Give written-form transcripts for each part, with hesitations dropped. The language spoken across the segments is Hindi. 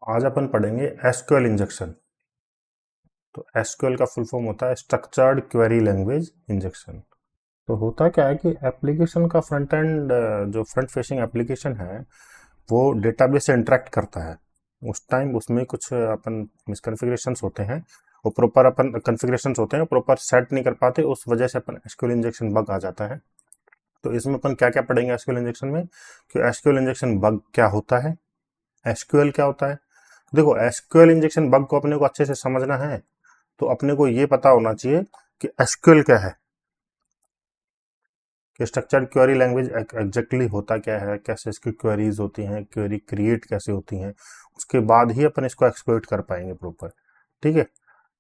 आज अपन पढ़ेंगे एसक्यूएल इंजेक्शन। तो एसक्यूएल का फुल फॉर्म होता है स्ट्रक्चर्ड क्वेरी लैंग्वेज इंजेक्शन। तो होता क्या है कि एप्लीकेशन का फ्रंट एंड, जो फ्रंट फेसिंग एप्लीकेशन है वो डेटाबेस से इंटरेक्ट करता है। उस टाइम उसमें कुछ अपन मिसकन्फिग्रेशंस होते हैं, वो प्रॉपर अपन कन्फिग्रेशंस होते हैं प्रॉपर सेट नहीं कर पाते, उस वजह से अपन एसक्यूएल इंजेक्शन बग आ जाता है। तो इसमें अपन क्या क्या पढ़ेंगे एसक्यूएल इंजेक्शन में, कि एसक्यूएल इंजेक्शन बग क्या होता है, एसक्यूएल क्या होता है। देखो, एसक्यूएल इंजेक्शन बग को अपने को अच्छे से समझना है तो अपने को ये पता होना चाहिए कि एसक्यूएल क्या है, कि स्ट्रक्चर्ड क्वेरी लैंग्वेज एग्जैक्टली होता क्या है, कैसे इसकी क्वेरीज होती हैं, क्वेरी क्रिएट कैसे होती हैं। उसके बाद ही अपन इसको एक्सप्लोइट कर पाएंगे प्रॉपर। ठीक है।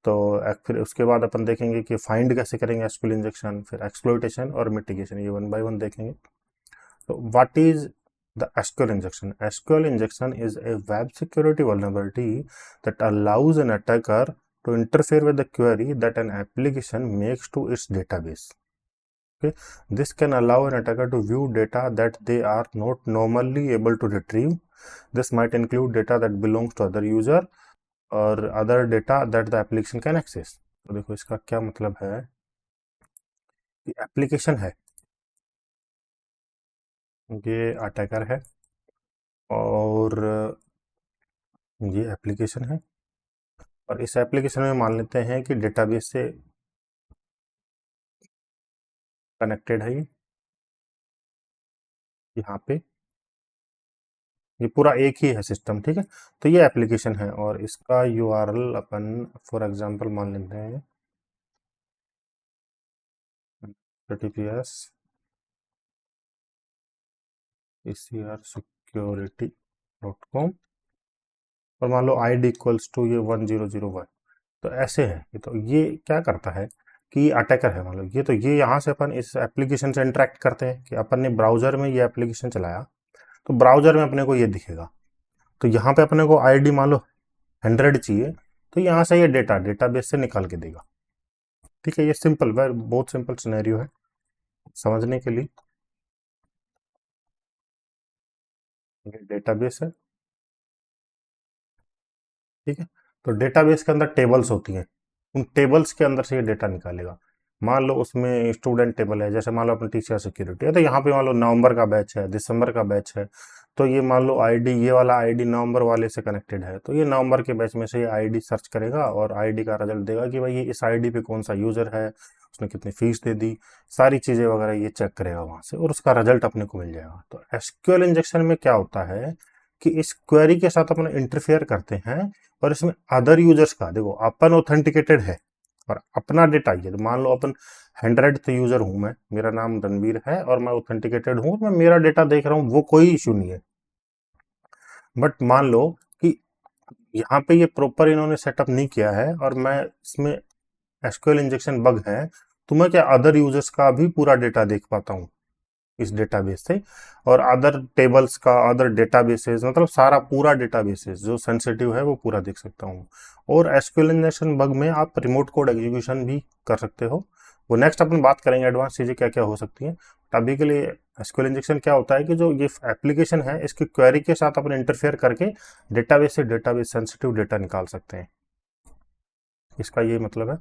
तो फिर उसके बाद अपन देखेंगे कि फाइंड कैसे करेंगे एसक्यूएल इंजेक्शन, फिर एक्सप्लोइटेशन और मिटिगेशन, ये वन बाय वन देखेंगे। तो what is the SQL injection? SQL injection is a web security vulnerability that allows an attacker to interfere with the query that an application makes to its database. Okay, this can allow an attacker to view data that they are not normally able to retrieve. This might include data that belongs to other user or other data that the application can access. तो देखो इसका क्या मतलब है कि एप्लीकेशन है, ये अटैकर है और ये एप्लीकेशन है, और इस एप्लीकेशन में मान लेते हैं कि डेटाबेस से कनेक्टेड है। ये यहाँ पे ये पूरा एक ही है सिस्टम। ठीक है। तो ये एप्लीकेशन है और इसका यूआरएल अपन फॉर एग्जांपल मान लेते हैं https security.com और मान लो आईडी इक्वल्स टू ये 1001। तो ऐसे है। तो ये क्या करता है कि अटैकर है, मान लो ये यहाँ से अपन इस एप्लीकेशन से इंटरेक्ट करते हैं कि अपन ने ब्राउजर में ये एप्लीकेशन चलाया तो ब्राउजर में अपने को ये दिखेगा। तो यहाँ पे अपने को आईडी मान लो 100 चाहिए, तो यहाँ से ये डेटाबेस से निकाल के देगा। ठीक है। ये सिंपल, बहुत सिंपल सिनेरियो है समझने के लिए। ये डेटाबेस है। ठीक है। तो डेटाबेस के अंदर टेबल्स होती हैं, उन टेबल्स के अंदर से ये डेटा निकालेगा। मान लो उसमें स्टूडेंट टेबल है, जैसे मान लो अपनी टीचर सिक्योरिटी है, तो यहाँ पे मान लो नवंबर का बैच है, दिसंबर का बैच है, तो ये मान लो आईडी, ये वाला आईडी नवंबर वाले से कनेक्टेड है, तो ये नवंबर के बैच में से ये आईडी सर्च करेगा और आईडी का रिजल्ट देगा कि भाई ये इस आईडी पे कौन सा यूजर है, उसने कितनी फीस दे दी, सारी चीजें वगैरह ये चेक करेगा वहां से और उसका रिजल्ट अपने को मिल जाएगा। तो एसक्यूएल इंजेक्शन में क्या होता है कि इस क्वेरी के साथ अपन इंटरफेयर करते हैं और इसमें अदर यूजर्स का, देखो अपन ऑथेंटिकेटेड है और अपना डेटा ये, तो मान लो अपन 100th यूजर हूं मैं, मेरा नाम रणवीर है और मैं ऑथेंटिकेटेड हूं, मैं मेरा डेटा देख रहा हूं, वो कोई इशू नहीं है। बट मान लो कि यहाँ पे ये प्रॉपर इन्होंने सेटअप नहीं किया है और मैं इसमें एसक्यूएल इंजेक्शन बग है, तो मैं क्या अदर यूजर्स का भी पूरा डेटा देख पाता हूँ इस डेटाबेस से, और अदर टेबल्स का, अदर डेटाबेसेस, मतलब सारा पूरा डेटाबेसेस जो सेंसिटिव है वो पूरा देख सकता हूँ। और एसक्यूएल इंजेक्शन बग में आप रिमोट कोड एग्जीक्यूशन भी कर सकते हो। वो नेक्स्ट अपन बात करेंगे एडवांस चीजें क्या क्या हो सकती हैं। अभी के लिए एसक्यूएल इंजेक्शन क्या होता है कि जो ये एप्लीकेशन है इसकी क्वेरी के साथ अपन इंटरफेयर करके डेटाबेस से डेटाबेस सेंसिटिव डेटा निकाल सकते हैं, इसका ये मतलब है।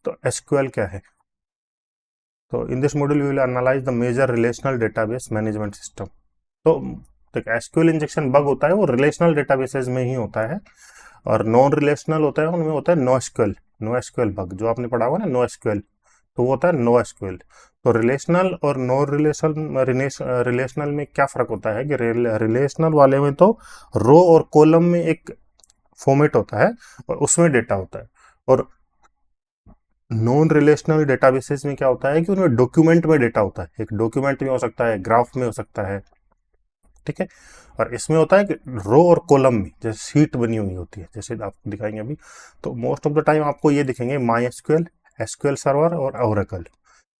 तो एसक्यूएल क्या है? तो in this module we will analyze the major relational database management system. तो देखो, एसक्यूएल इंजेक्शन बग होता है वो रिलेशनल डेटाबेसेस में ही होता है, और नॉन रिलेशनल होता है उनमें होता है no SQL. No SQL bug जो आपने पढ़ा हुआ ना, नो एसक्यूएल, तो वो होता है नो एसक्यूएल। तो रिलेशनल और नॉन रिलेशनल में क्या फर्क होता है कि रिलेशनल वाले में तो रो और कॉलम में एक फॉर्मेट होता है और उसमें डेटा होता है, और नॉन रिलेशनल डेटाबेसेस में क्या होता है कि उनमें डॉक्यूमेंट में डेटा होता है, एक डॉक्यूमेंट में हो सकता है, ग्राफ में हो सकता है। ठीक है। और इसमें होता है कि रो और कॉलम में जैसे सीट बनी हुई होती है, जैसे आपको दिखाएंगे अभी। तो मोस्ट ऑफ द टाइम आपको ये दिखेंगे माई एसक्यूएल, एसक्यूएल सर्वर और ओरेकल।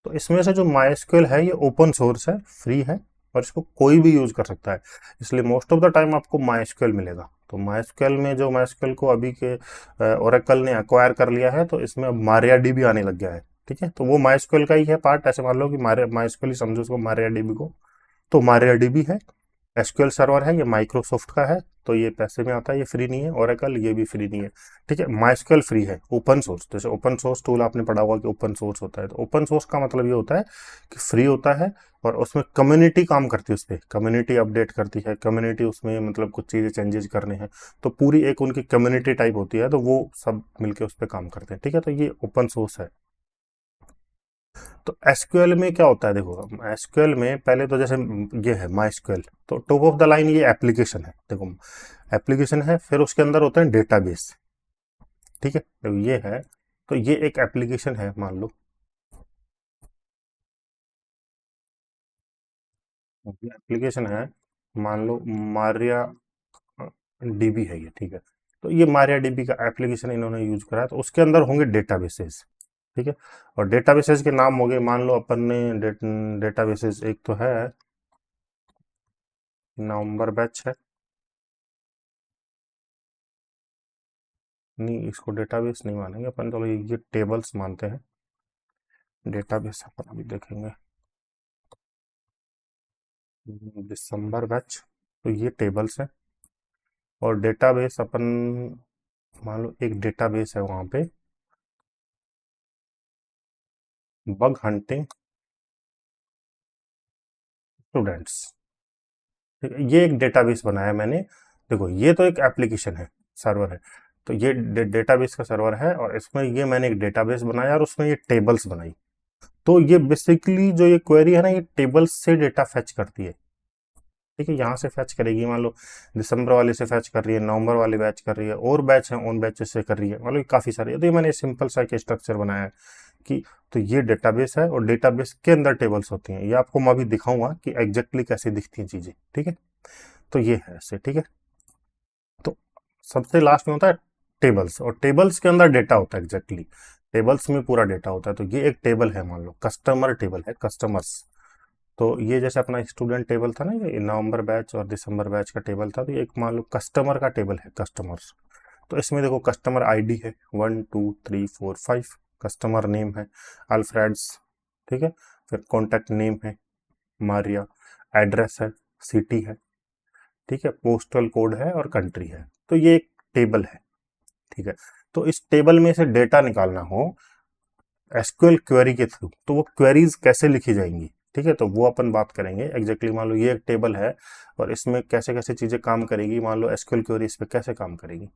तो इसमें से जो माई एसक्यूएल है ये ओपन सोर्स है, फ्री है, और इसको कोई भी यूज कर सकता है, इसलिए मोस्ट ऑफ द टाइम आपको माई एसक्यूएल मिलेगा। तो माई एसक्यूएल में जो माई एसक्यूएल को अभी के ओरेकल ने एक्वायर कर लिया है, तो इसमें अब मारियाडीबी आने लग गया है। ठीक है। तो वो माई एसक्यूएल का ही है पार्ट, ऐसे मान लो कि माई एसक्यूएल ही समझो उसको, मारियाडीबी को। तो मारियाडीबी है एसक्यूएल सर्वर है, ये माइक्रोसॉफ्ट का है, तो ये पैसे में आता है, ये फ्री नहीं है। ओरेकल ये भी फ्री नहीं है, ठीक है। माइस्क्यूएल फ्री है, ओपन सोर्स। जैसे ओपन सोर्स टूल आपने पढ़ा होगा कि ओपन सोर्स होता है, तो ओपन सोर्स का मतलब ये होता है कि फ्री होता है और उसमें कम्युनिटी काम करती है, उस पर कम्युनिटी अपडेट करती है, कम्युनिटी उसमें मतलब कुछ चीज़ें चेंजेस करने हैं, तो पूरी एक उनकी कम्युनिटी टाइप होती है, तो वो सब मिलके उस पर काम करते हैं, ठीक है। तो ये ओपन सोर्स है। तो एसक्यूएल में क्या होता है, देखो एसक्यूएल में पहले तो जैसे ये है माइस्क्यूएल, तो टॉप ऑफ द लाइन ये एप्लीकेशन है, देखो एप्लीकेशन है, फिर उसके अंदर होता है डेटाबेस, ठीक है। तो ये है, तो ये एक एप्लीकेशन है, मान लो ये एप्लीकेशन है, मान लो मारिया डीबी है ये, ठीक है। तो ये मारिया डीबी का एप्लीकेशन इन्होंने यूज करा है, तो उसके अंदर होंगे डेटाबेसेस, ठीक है। और डेटाबेसेस के नाम हो गए, मान लो अपन ने डेटाबेसेस एक तो है नवंबर बैच है, नहीं इसको डेटाबेस नहीं मानेंगे अपन, चलो ये टेबल्स मानते हैं। डेटाबेस अपन अभी देखेंगे, दिसंबर बैच, तो ये टेबल्स है। और डेटाबेस अपन मान लो एक डेटाबेस है वहां पे, बग हंटिंग स्टूडेंट्स, ठीक है। ये एक डेटाबेस बनाया मैंने, देखो ये तो एक एप्लीकेशन है, सर्वर है, तो ये डेटाबेस का सर्वर है, और इसमें ये मैंने एक डेटाबेस बनाया और उसमें ये टेबल्स बनाई। तो ये बेसिकली जो ये क्वेरी है ना, ये टेबल्स से डेटा फेच करती है, ठीक है। यहाँ से फैच करेगी, मान लो दिसंबर वाले से फैच कर रही है, नवंबर वाले बैच कर रही है, और बैच है उन बैचेस से कर रही है, मान लो काफ़ी सारे। तो ये मैंने सिंपल सा एक स्ट्रक्चर बनाया है कि तो ये डेटाबेस है, और डेटाबेस के अंदर टेबल्स होती हैं, ये आपको मैं अभी दिखाऊंगा कि एग्जैक्टली कैसे दिखती हैं चीज़ें, ठीक है। तो ये है ऐसे, ठीक है। तो सबसे लास्ट में होता है टेबल्स, और टेबल्स के अंदर डेटा होता है एग्जैक्टली, टेबल्स में पूरा डेटा होता है। तो ये एक टेबल है, मान लो कस्टमर टेबल है, कस्टमर्स। तो ये जैसे अपना स्टूडेंट टेबल था ना, ये नवंबर बैच और दिसंबर बैच का टेबल था, तो ये एक मान लो कस्टमर का टेबल है, कस्टमर्स। तो इसमें देखो कस्टमर आईडी है 1 2 3 4 5, कस्टमर नेम है अल्फ्रेड्स, ठीक है। फिर कॉन्टैक्ट नेम है मारिया, एड्रेस है, सिटी है, ठीक है, पोस्टल कोड है और कंट्री है। तो ये एक टेबल है, ठीक है। तो इस टेबल में से डेटा निकालना हो एसक्यूएल क्वेरी के थ्रू, तो वो क्वेरीज कैसे लिखी जाएंगी, ठीक है। तो वो अपन बात करेंगे एग्जैक्टली। मान लो ये एक टेबल है और इसमें कैसे कैसे चीजें काम करेगी, मान लो एसक्यूएल क्वेरी इस पे कैसे काम करेगी।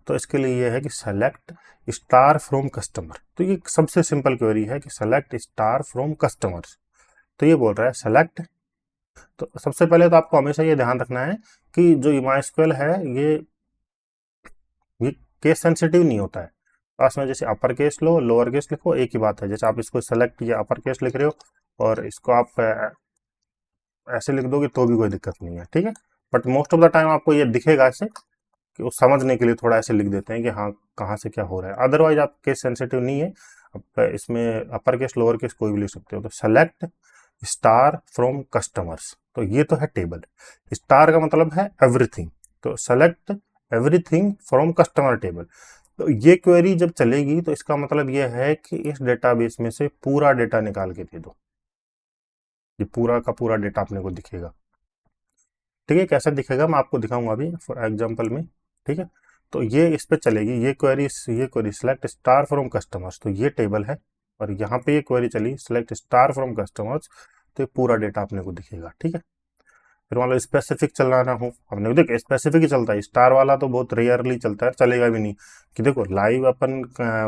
तो इसके लिए ये है कि सेलेक्ट स्टार फ्रॉम कस्टमर, तो ये सबसे सिंपल क्वेरी है कि सेलेक्ट स्टार फ्रॉम कस्टमर्स। तो ये बोल रहा है सेलेक्ट, तो सबसे पहले तो आपको हमेशा ये ध्यान रखना है कि जो माइस्क्वेल है ये केस सेंसिटिव नहीं होता है। पास में जैसे अपर केस लो लोअर केस लिखो एक ही बात है, जैसे आप इसको सेलेक्ट किया अपर केस लिख रहे हो और इसको आप ऐसे लिख दोगे तो भी कोई दिक्कत नहीं है, ठीक है। But most of the time आपको ये दिखेगा ऐसे कि वो समझने के लिए थोड़ा ऐसे लिख देते हैं कि हाँ कहाँ से क्या हो रहा है, अदरवाइज आप केस सेंसिटिव नहीं है। अब इसमें अपर केस लोअर केस कोई भी लिख सकते हो। तो सेलेक्ट स्टार फ्रॉम कस्टमर्स, तो ये तो है टेबल, स्टार का मतलब है एवरीथिंग, तो select everything from customer table. तो ये क्वेरी जब चलेगी तो इसका मतलब ये है कि इस डेटाबेस में से पूरा डेटा निकाल के दे दो, ये पूरा का पूरा डेटा अपने को दिखेगा, ठीक है। कैसे दिखेगा मैं आपको दिखाऊंगा अभी फॉर एग्जांपल में, ठीक है। तो ये इस पे चलेगी ये query select star from customers, तो ये टेबल है, और यहाँ पे ये क्वेरी चली सेलेक्ट स्टार फ्रॉम कस्टमर्स, तो ये पूरा डेटा अपने को दिखेगा, ठीक है। फिर मान लो स्पेसिफिक चलाना हो, हमने देखो स्पेसिफिक ही चलता है, स्टार वाला तो बहुत रेयरली चलता है, चलेगा भी नहीं। कि देखो लाइव अपन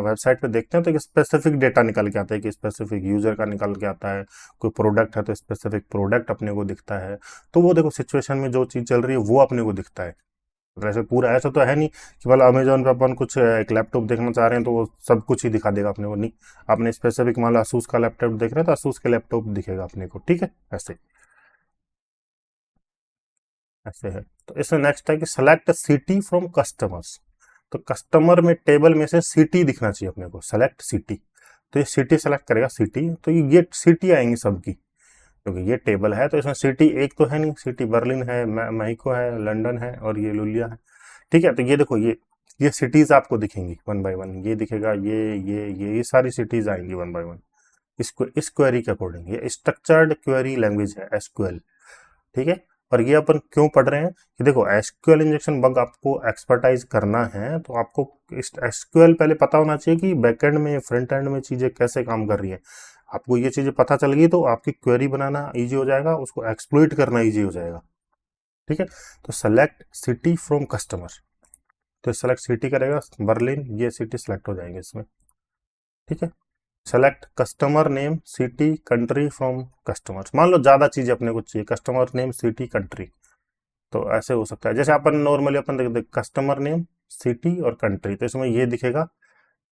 वेबसाइट पे देखते हैं तो एक स्पेसिफिक डेटा निकल के आता है, कि स्पेसिफिक यूजर का निकल के आता है, कोई प्रोडक्ट है तो स्पेसिफिक प्रोडक्ट अपने को दिखता है। तो वो देखो सिचुएशन में जो चीज़ चल रही है वो अपने को दिखता है। वैसे पूरा ऐसा तो है नहीं कि मतलब अमेजोन पे अपन कुछ एक लैपटॉप देखना चाह रहे हैं तो वो सब कुछ ही दिखा देगा अपने को, नहीं। आपने स्पेसिफिक मान लो असूस का लैपटॉप देख रहे हैं तो असूस के लैपटॉप दिखेगा अपने को, ठीक है। ऐसे ऐसे है। तो इसमें नेक्स्ट है कि सेलेक्ट सिटी फ्रॉम कस्टमर्स, तो कस्टमर में टेबल में से सिटी दिखना चाहिए अपने को, सेलेक्ट सिटी। तो ये सिटी सेलेक्ट करेगा सिटी, तो ये सिटी आएंगी सबकी, क्योंकि ये टेबल है तो इसमें सिटी एक तो है नहीं, सिटी बर्लिन है, मैक्सिको है, लंदन है और ये लुलिया है, ठीक है। तो ये देखो ये सिटीज आपको दिखेंगी वन बाय वन, ये दिखेगा, ये सारी सिटीज आएंगी वन बाय वन। इसको इस क्वेरी के अकॉर्डिंग, ये स्ट्रक्चर्ड क्वेरी लैंग्वेज है एसक्यूएल, ठीक है। और ये अपन क्यों पढ़ रहे हैं कि देखो एसक्यूएल इंजेक्शन बग आपको एक्सपर्टाइज करना है तो आपको एसक्यूएल पहले पता होना चाहिए कि बैकएंड में फ्रंट एंड में चीजें कैसे काम कर रही है। आपको ये चीजें पता चल गई तो आपकी क्वेरी बनाना इजी हो जाएगा, उसको एक्सप्लोइट करना इजी हो जाएगा। ठीक है। तो सेलेक्ट सिटी फ्रॉम कस्टमर, तो सेलेक्ट सिटी करेगा बर्लिन, ये सिटी सेलेक्ट हो जाएंगे इसमें। ठीक है। Select customer name city country from customer, मान लो ज्यादा चीज अपने को चाहिए, कस्टमर नेम सिटी कंट्री, तो ऐसे हो सकता है जैसे अपन नॉर्मली अपन देख कस्टमर नेम सिटी और कंट्री, तो इसमें ये दिखेगा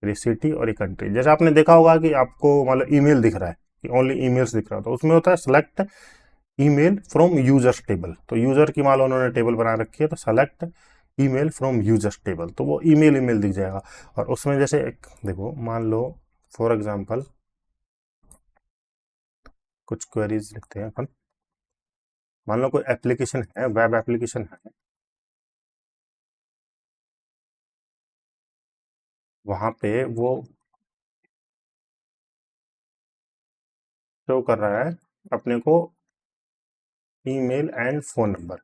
ये सिटी और ये कंट्री। जैसे आपने देखा होगा कि आपको मतलब ईमेल दिख रहा है कि ओनली ईमेल्स दिख रहा है, तो उसमें होता है select email from users table, तो यूजर की मान लो उन्होंने टेबल बना रखी है तो select email from users table, तो वो ईमेल ईमेल दिख जाएगा। और उसमें जैसे एक देखो मान लो फॉर एग्जांपल कुछ क्वेरीज लिखते हैं अपन, मान लो कोई एप्लीकेशन है, वेब एप्लीकेशन है, वहां पे वो शो कर रहा है अपने को ईमेल एंड फोन नंबर,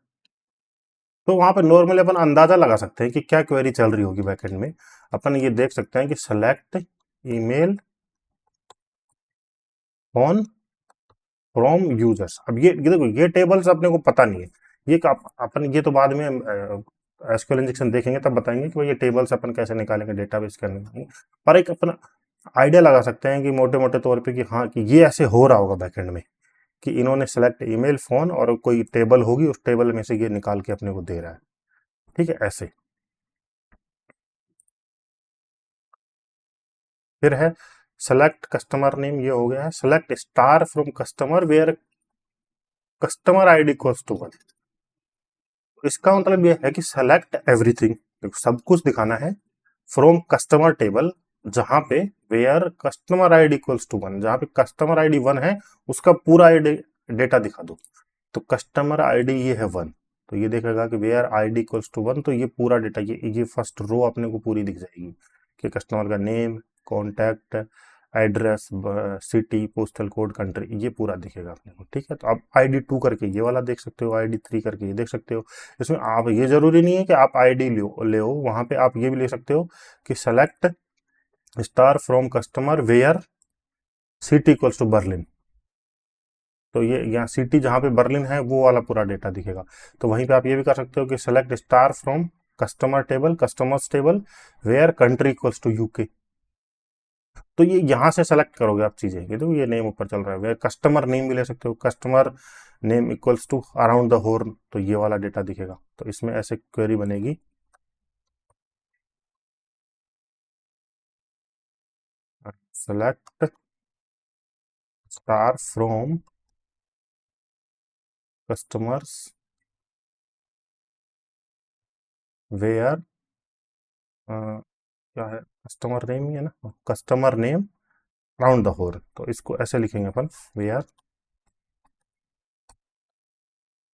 तो वहां पर नॉर्मली अपन अंदाजा लगा सकते हैं कि क्या क्वेरी चल रही होगी बैकएंड में। अपन ये देख सकते हैं कि select email phone from users. अब ये देखो ये टेबल्स अपने को पता नहीं है, ये अपन ये तो बाद में एसक्यूएल इंजेक्शन देखेंगे तब बताएंगे कि भाई ये टेबल्स अपन कैसे निकालेंगे डेटाबेस के अंदर। पर एक अपन आइडिया लगा सकते हैं कि मोटे मोटे तौर पे कि हाँ कि ये ऐसे हो रहा होगा बैकएंड में कि इन्होंने सेलेक्ट ईमेल फोन और कोई टेबल होगी उस टेबल में से ये निकाल के अपने को दे रहा है। ठीक है ऐसे। फिर है सेलेक्ट कस्टमर नेम, ये हो गया है। Select star from customer where customer ID equals to 1, इसका मतलब ये है कि सेलेक्ट एवरीथिंग, सब कुछ दिखाना है फ्रॉम कस्टमर टेबल जहां पे where customer ID equals to 1, जहां पे कस्टमर आईडी 1 है उसका पूरा डेटा दिखा दो। तो कस्टमर आईडी ये है 1, तो ये देखेगा कि वेयर आईडी इक्वल्स टू 1, तो ये पूरा डेटा ये फर्स्ट रो अपने को पूरी दिख जाएगी कि कस्टमर का name, contact, address, city, postal code, country, ये पूरा दिखेगा अपने को। ठीक है। तो आप आईडी 2 करके ये वाला देख सकते हो, आईडी 3 करके ये देख सकते हो। इसमें आप ये जरूरी नहीं है कि आप आईडी ले हो, वहां पे आप ये भी ले सकते हो कि select star from customer where city equals to Berlin, तो ये यहाँ सिटी जहाँ पे बर्लिन है वो वाला पूरा डेटा दिखेगा। तो वहीं पे आप ये भी कर सकते हो कि select star from customer table customers table where country equals to UK, तो ये यहाँ से सेलेक्ट करोगे आप चीजें। ये देखो ये नेम ऊपर चल रहा है, वेयर कस्टमर नेम भी ले सकते हो, customer name equals to around the horn, तो ये वाला डेटा दिखेगा। तो इसमें ऐसे क्वेरी बनेगी select star from customers where क्या है कस्टमर नेम ही है ना, customer name around the horn, तो इसको ऐसे लिखेंगे अपन where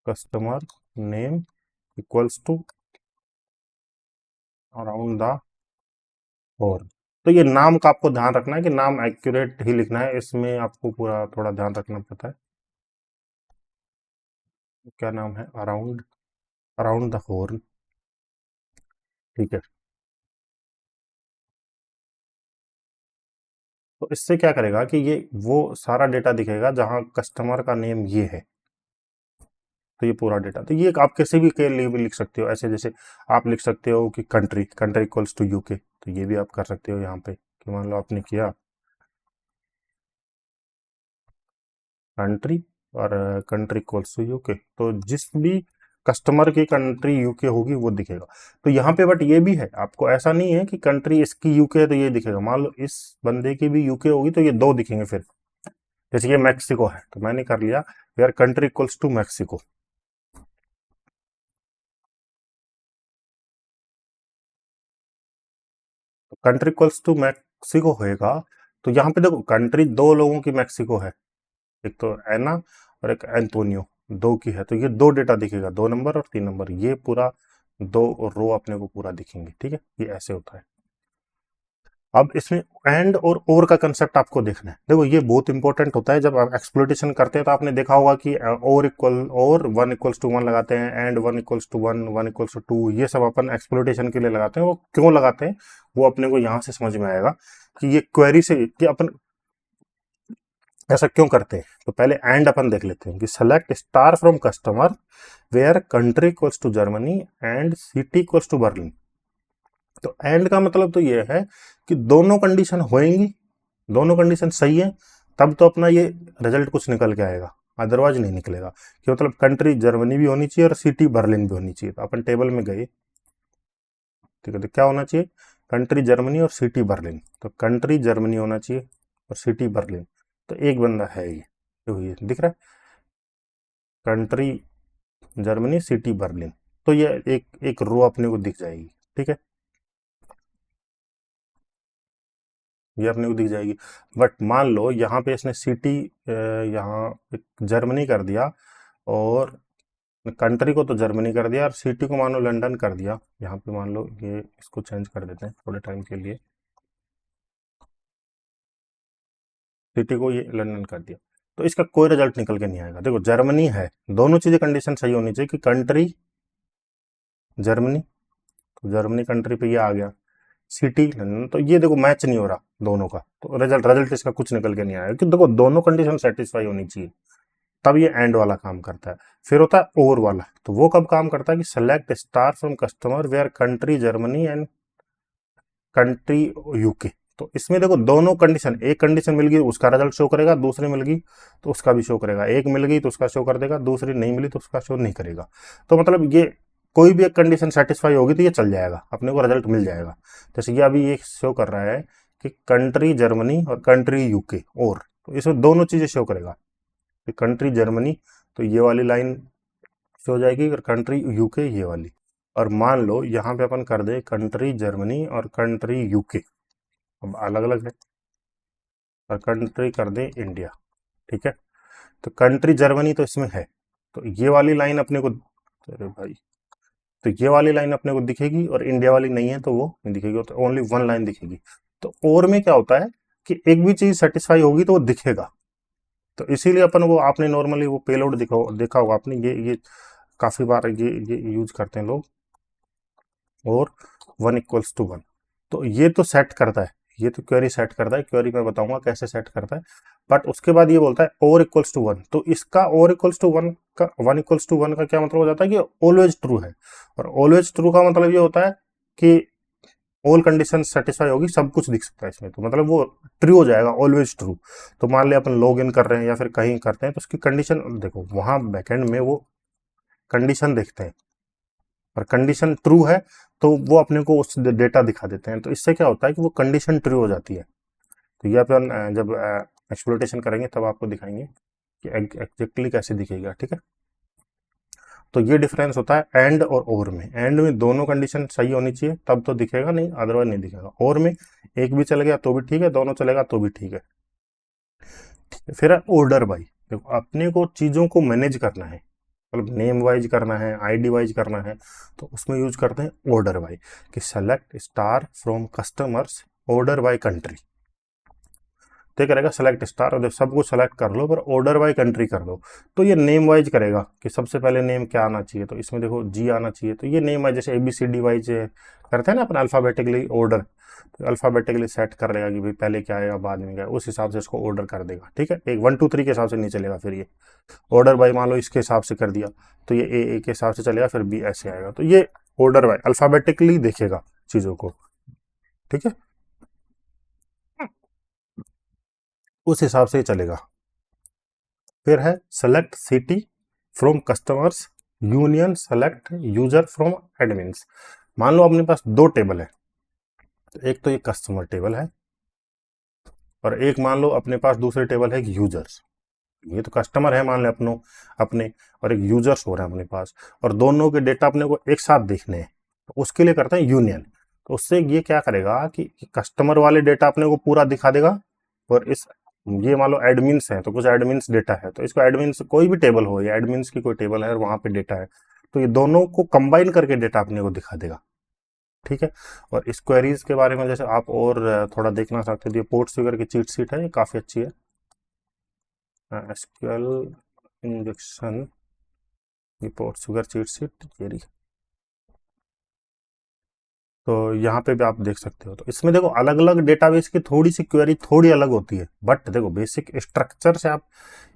customer name equals to around the horn. तो ये नाम का आपको ध्यान रखना है कि नाम एक्यूरेट ही लिखना है, इसमें आपको पूरा थोड़ा ध्यान रखना पड़ता है। क्या नाम है, अराउंड अराउंड द होर्न। ठीक है। तो इससे क्या करेगा कि ये वो सारा डेटा दिखेगा जहां कस्टमर का नेम ये है, तो ये पूरा डेटा, तो ये आप किसी भी के लिए भी लिख सकते हो ऐसे, जैसे आप लिख सकते हो कि country country equals to UK, तो ये भी आप कर सकते हो यहाँ पे कि मान लो आपने किया कंट्री और कंट्री इक्वल्स टू यूके, तो जिस भी कस्टमर की कंट्री यूके होगी वो दिखेगा। तो यहाँ पे बट ये भी है, आपको ऐसा नहीं है कि कंट्री इसकी यूके है तो ये दिखेगा, मान लो इस बंदे की भी यूके होगी तो ये दो दिखेंगे फिर, जैसे ये मैक्सिको है तो मैंने कर लिया where country equals to Mexico, तो कंट्री इक्वल्स टू मैक्सिको होएगा। तो यहाँ पे देखो कंट्री दो लोगों की मैक्सिको है, एक तो एना और एक एंटोनियो, दो की है, तो ये दो डेटा दिखेगा, 2 नंबर और 3 नंबर, ये पूरा दो रो अपने को पूरा दिखेंगे। ठीक है, ये ऐसे होता है। अब इसमें एंड और का कंसेप्ट आपको देखना है। देखो ये बहुत इंपॉर्टेंट होता है जब आप एक्सप्लोइटेशन करते हैं, तो आपने देखा होगा कि और वन इक्वल्स टू वन लगाते हैं, and one equals to one, one equals to two, ये सब अपन एक्सप्लोइटेशन के लिए लगाते हैं। वो क्यों लगाते हैं वो अपने को यहाँ से समझ में आएगा कि ये क्वेरी से कि अपन ऐसा क्यों करते हैं। तो पहले एंड अपन देख लेते हैं कि select star from customer where country equals to Germany and city equals to Berlin. तो एंड का मतलब तो ये है कि दोनों कंडीशन होएंगी, दोनों कंडीशन सही है, तब तो अपना ये रिजल्ट कुछ निकल के आएगा, अदरवाइज नहीं निकलेगा। कि मतलब कंट्री जर्मनी भी होनी चाहिए और सिटी बर्लिन भी होनी चाहिए। तो अपन टेबल में गए, ठीक है, तो क्या होना चाहिए, कंट्री जर्मनी और सिटी बर्लिन। तो कंट्री जर्मनी होना चाहिए और सिटी बर्लिन। तो एक बंदा है ये दिख रहा है, कंट्री जर्मनी सिटी बर्लिन। तो ये एक एक रो अपने को दिख जाएगी, ठीक है, ये अपने को दिख जाएगी। बट मान लो यहाँ पे इसने सिटी यहाँ जर्मनी कर दिया और कंट्री को तो जर्मनी कर दिया और सिटी को मान लो लंदन कर दिया। यहाँ पे मान लो ये इसको चेंज कर देते हैं थोड़े टाइम के लिए, सिटी को ये लंदन कर दिया। तो इसका कोई रिजल्ट निकल के नहीं आएगा। देखो जर्मनी है, दोनों चीजें कंडीशन सही होनी चाहिए कि कंट्री जर्मनी, तो जर्मनी कंट्री पे ये आ गया, सिटी लंदन, तो ये देखो मैच नहीं हो रहा दोनों का, तो रिजल्ट रिजल्ट इसका कुछ निकल के नहीं आएगा। कि देखो दोनों कंडीशन सेटिस्फाई होनी चाहिए, तब ये एंड वाला काम करता है। फिर होता है और वाला, तो वो कब काम करता है कि select star from customer where country Germany and country UK. तो इसमें देखो दोनों कंडीशन, एक कंडीशन मिल गई उसका रिजल्ट शो करेगा, दूसरी मिल गई तो उसका भी शो करेगा, एक मिल गई तो उसका शो कर देगा, दूसरी नहीं मिली तो उसका शो नहीं करेगा। तो मतलब ये कोई भी एक कंडीशन सेटिस्फाई होगी तो ये चल जाएगा, अपने को रिजल्ट मिल जाएगा। जैसे ये अभी ये शो कर रहा है कि कंट्री जर्मनी और कंट्री यूके, और तो इसमें दोनों चीजें शो करेगा कि कंट्री जर्मनी तो ये वाली लाइन शो हो जाएगी और कंट्री यूके ये वाली। और मान लो यहाँ पे अपन कर दे कंट्री जर्मनी और कंट्री यूके, अब अलग अलग है, और कंट्री कर दे इंडिया, ठीक है। तो कंट्री जर्मनी तो इसमें है, तो ये वाली लाइन अपने को, अरे भाई, तो ये वाली लाइन अपने को दिखेगी और इंडिया वाली नहीं है तो वो नहीं दिखेगी, तो ओनली वन लाइन दिखेगी। तो और में क्या होता है कि एक भी चीज सेटिस्फाई होगी तो वो दिखेगा। तो इसीलिए अपन वो आपने नॉर्मली वो पेलोड देखा होगा आपने, ये काफी बार ये यूज करते हैं लोग, और वन इक्वल्स टू वन। तो ये तो सेट करता है, ये तो क्वेरी सेट करता है, क्वेरी मैं बताऊंगा कैसे सेट करता है। बट उसके बाद ये बोलता है और इक्वल्स टू वन, तो इसका और इक्वल्स टू वन का, वन इक्वल्स टू वन का क्या मतलब हो जाता है कि ऑलवेज ट्रू है। और ऑलवेज ट्रू का मतलब ये होता है कि ऑल कंडीशन सेटिस्फाई होगी, सब कुछ दिख सकता है इसमें, तो मतलब वो ट्रू हो जाएगा, ऑलवेज ट्रू। तो मान लिया अपन लॉग इन कर रहे हैं या फिर कहीं करते हैं तो उसकी कंडीशन देखो, वहां बैकएंड में वो कंडीशन देखते हैं और कंडीशन ट्रू है तो वो अपने को उस डेटा दिखा देते हैं। तो इससे क्या होता है कि वो कंडीशन ट्रू हो जाती है। तो ये अपन जब एक्सप्लोइटेशन करेंगे तब आपको दिखाएंगे कि एग्जैक्टली कैसे दिखेगा, ठीक है। तो ये डिफरेंस होता है एंड और में। एंड में दोनों कंडीशन सही होनी चाहिए तब तो दिखेगा, नहीं अदरवाइज नहीं दिखेगा। और में एक भी चल गया तो भी ठीक है, दोनों चलेगा तो भी ठीक है। फिर है ऑर्डर बाई। देखो अपने को चीजों को मैनेज करना है, मतलब नेम वाइज करना है, आईडी वाइज करना है, तो उसमें यूज करते हैं ऑर्डर बाय। कि select star from customers order by country. तो करेगा सेलेक्ट स्टार, और सब कुछ सेलेक्ट कर लो पर ऑर्डर बाय कंट्री कर दो। तो ये नेम वाइज करेगा कि सबसे पहले नेम क्या आना चाहिए, तो इसमें देखो जी आना चाहिए, तो ये नेम वाइज जैसे ABCD वाइज करते हैं ना अपन अल्फाबेटिकली ऑर्डर, तो अल्फाबेटिकली सेट कर लेगा कि भाई पहले क्या आएगा बाद में क्या, उस हिसाब से इसको ऑर्डर कर देगा, ठीक है। एक 1 2 3 के हिसाब से नहीं चलेगा। फिर ये ऑर्डर बाय मान लो इसके हिसाब से कर दिया तो ये ए के हिसाब से चलेगा, फिर बी ऐसे आएगा। तो ये ऑर्डर बाय अल्फाबेटिकली देखेगा चीजों को, ठीक है, उस हिसाब से ही चलेगा। फिर है select city from customers union select user from admins. मान लो अपने पास दो टेबल है, तो एक तो ये कस्टमर टेबल है और एक मान लो अपने पास दूसरे टेबल है यूजर्स। ये तो कस्टमर है मान ले अपनों अपने, और एक यूजर्स हो रहा है अपने पास, और दोनों के डेटा अपने को एक साथ देखने हैं, तो उसके लिए करते हैं यूनियन। तो उससे ये क्या करेगा कि कस्टमर वाले डेटा अपने को पूरा दिखा देगा, और इस ये मान लो एडमिन्स है तो कुछ एडमिन्स डेटा है, तो इसको एडमिन्स कोई भी टेबल हो, या एडमिन्स की कोई टेबल है और वहां पे डेटा है, तो ये दोनों को कंबाइन करके डेटा अपने को दिखा देगा। ठीक है। और इस क्वेरीज के बारे में जैसे आप और थोड़ा देखना चाहते हो, ये पोर्टसुगर की चीट शीट है, ये काफ़ी अच्छी है। एसक्यूएल इंजेक्शन, ये पोर्टसुगर चीट शीट ये रही। तो यहाँ पे भी आप देख सकते हो। तो इसमें देखो अलग अलग डेटाबेस की थोड़ी सी क्वेरी थोड़ी अलग होती है, बट देखो बेसिक स्ट्रक्चर से आप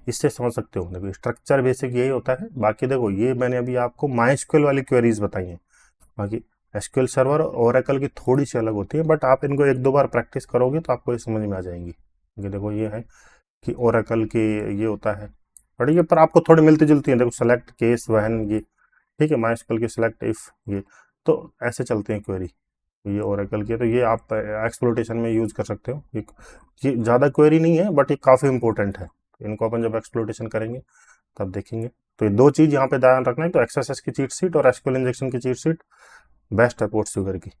इससे समझ सकते हो। देखो स्ट्रक्चर बेसिक यही होता है। बाकी देखो ये मैंने अभी आपको माइस्क्यूएल वाली क्वेरीज बताई हैं, बाकी एसक्यूएल सर्वर और ओरेकल की थोड़ी सी अलग होती है, बट आप इनको एक दो बार प्रैक्टिस करोगे तो आपको ये समझ में आ जाएंगी। क्योंकि देखो ये है कि ओरेकल की ये होता है, बट ये पर आपको थोड़ी मिलती जुलती है। देखो सेलेक्ट केस वहन ये, ठीक है, माइस्क्यूएल की सेलेक्ट इफ ये, तो ऐसे चलते हैं क्वेरी। ये ओरेकल की है, तो ये आप एक्सप्लोटेशन में यूज कर सकते हो। ये ज़्यादा क्वेरी नहीं है, बट ये काफ़ी इंपॉर्टेंट है। इनको अपन जब एक्सप्लोटेशन करेंगे तब देखेंगे। तो ये दो चीज़ यहाँ पे ध्यान रखना है, तो एक्सएसएस की चीट शीट और एसक्यूएल इंजेक्शन की चीट शीट बेस्ट है पोर्टसुगर की।